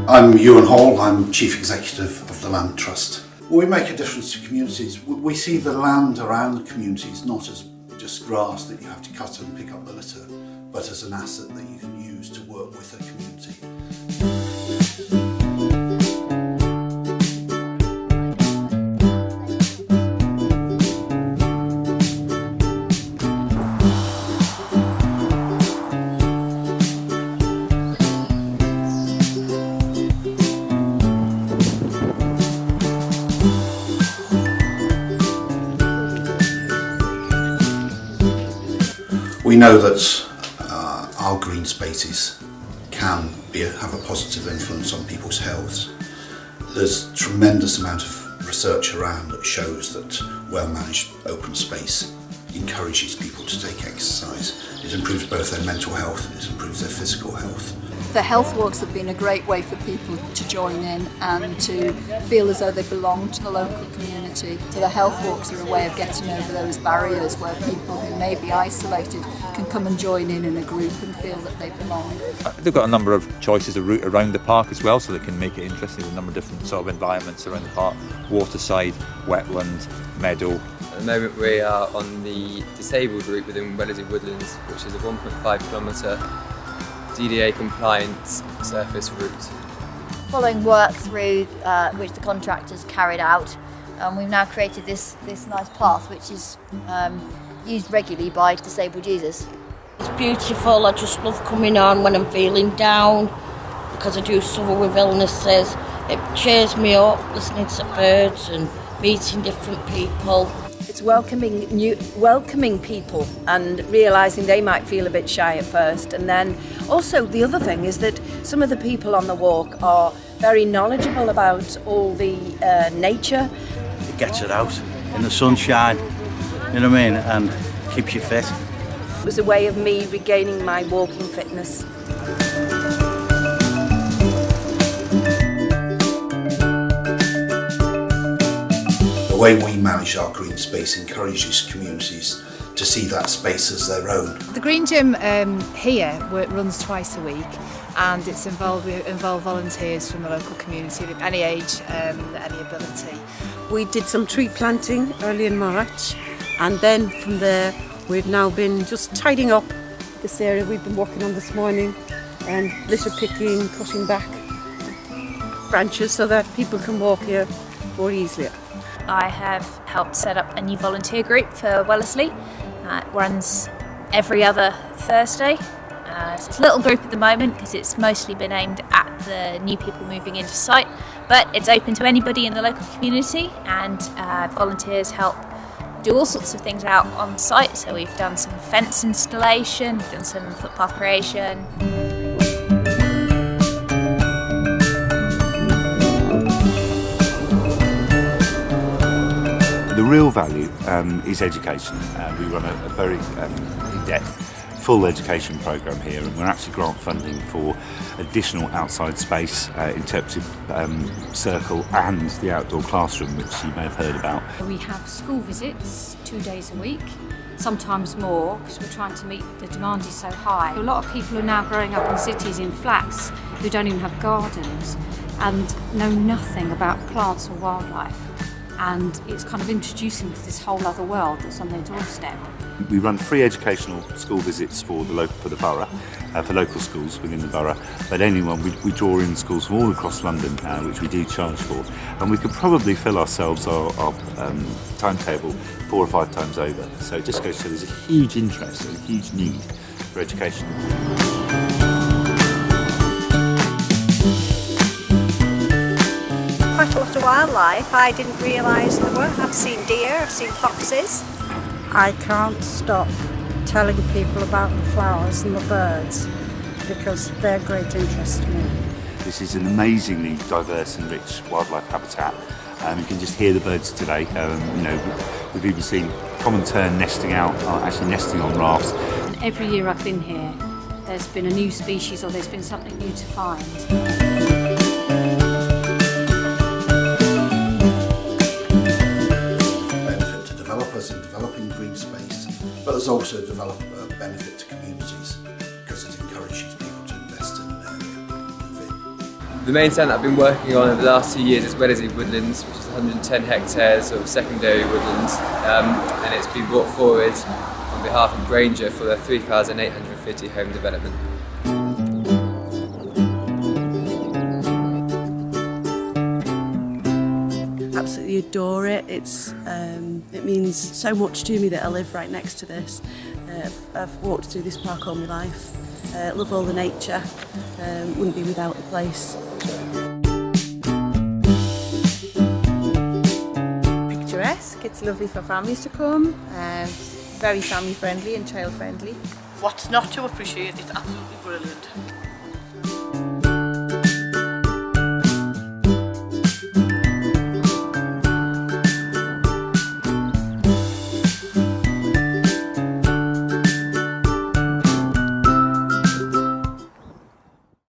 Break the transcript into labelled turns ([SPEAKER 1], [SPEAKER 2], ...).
[SPEAKER 1] I'm Ewan Hall, I'm Chief Executive of the Land Trust. We make a difference to communities. We see the land around the communities not as just grass that you have to cut and pick up the litter, but as an asset that you can use to work with the community. We know that our green spaces can have a positive influence on people's health. There's a tremendous amount of research around that shows that well-managed open space encourages people to take exercise. It improves both their mental health and it improves their physical health.
[SPEAKER 2] The health walks have been a great way for people to join in and to feel as though they belong to the local community. So the health walks are a way of getting over those barriers where people who may be isolated can come and join in a group and feel that they belong.
[SPEAKER 3] They've got a number of choices of route around the park as well, so they can make it interesting with a number of different sort of environments around the park. Waterside, wetland, meadow.
[SPEAKER 4] At the moment we are on the disabled route within Wellesley Woodlands, which is a 1.5 kilometre DDA compliant surface route.
[SPEAKER 5] Following work through which the contractors carried out, we've now created this nice path which is used regularly by disabled users.
[SPEAKER 6] It's beautiful. I just love coming on when I'm feeling down because I do suffer with illnesses. It cheers me up listening to birds and meeting different people.
[SPEAKER 7] It's welcoming people and realising they might feel a bit shy at first, and then also the other thing is that some of the people on the walk are very knowledgeable about all the nature.
[SPEAKER 8] It gets it out in the sunshine, you know what I mean, and keeps you fit.
[SPEAKER 7] It was a way of me regaining my walking fitness.
[SPEAKER 1] The way we manage our green space encourages communities to see that space as their own.
[SPEAKER 9] The Green Gym here runs twice a week, and it's involve volunteers from the local community of any age, any ability.
[SPEAKER 10] We did some tree planting early in March, and then from there we've now been just tidying up this area we've been working on this morning, and litter picking, cutting back branches so that people can walk here more easily.
[SPEAKER 11] I have helped set up a new volunteer group for Wellesley. It runs every other Thursday. So it's a little group at the moment because it's mostly been aimed at the new people moving into site, but it's open to anybody in the local community, and volunteers help do all sorts of things out on site. So we've done some fence installation, we've done some footpath creation.
[SPEAKER 12] The real value is education. We run a very in-depth, full education programme here, and we're actually grant funding for additional outside space, interpretive circle and the outdoor classroom, which you may have heard about.
[SPEAKER 13] We have school visits 2 days a week, sometimes more, because we're trying to meet the demand is so high. A lot of people are now growing up in cities in flats who don't even have gardens and know nothing about plants or wildlife. And it's kind of introducing to this whole other world that's on their doorstep.
[SPEAKER 12] We run free educational school visits for the borough, for local schools within the borough, but anyone, we draw in schools from all across London, which we do charge for, and we could probably fill ourselves our timetable 4 or 5 times over. So it just goes to show there's a huge interest and a huge need for education.
[SPEAKER 14] Quite a lot of wildlife I didn't realise there were. I've seen deer, I've seen foxes.
[SPEAKER 15] I can't stop telling people about the flowers and the birds because they're great interest to me.
[SPEAKER 12] This is an amazingly diverse and rich wildlife habitat. You can just hear the birds today. We've even seen common tern nesting out, actually nesting on rafts.
[SPEAKER 13] And every year I've been here, there's been a new species or there's been something new to find.
[SPEAKER 1] In developing green space, but there's also a benefit to communities. encourages people to invest in an area.
[SPEAKER 4] The main centre I've been working on over the last 2 years is Wellesley Woodlands, which is 110 hectares of secondary woodlands, and it's been brought forward on behalf of Granger for the 3,850 home development.
[SPEAKER 16] Absolutely adore it. It means so much to me that I live right next to this. I've walked through this park all my life. Love all the nature. Wouldn't be without the place.
[SPEAKER 17] Picturesque. It's lovely for families to come. Very family friendly and child friendly.
[SPEAKER 6] What's not to appreciate? It's absolutely brilliant.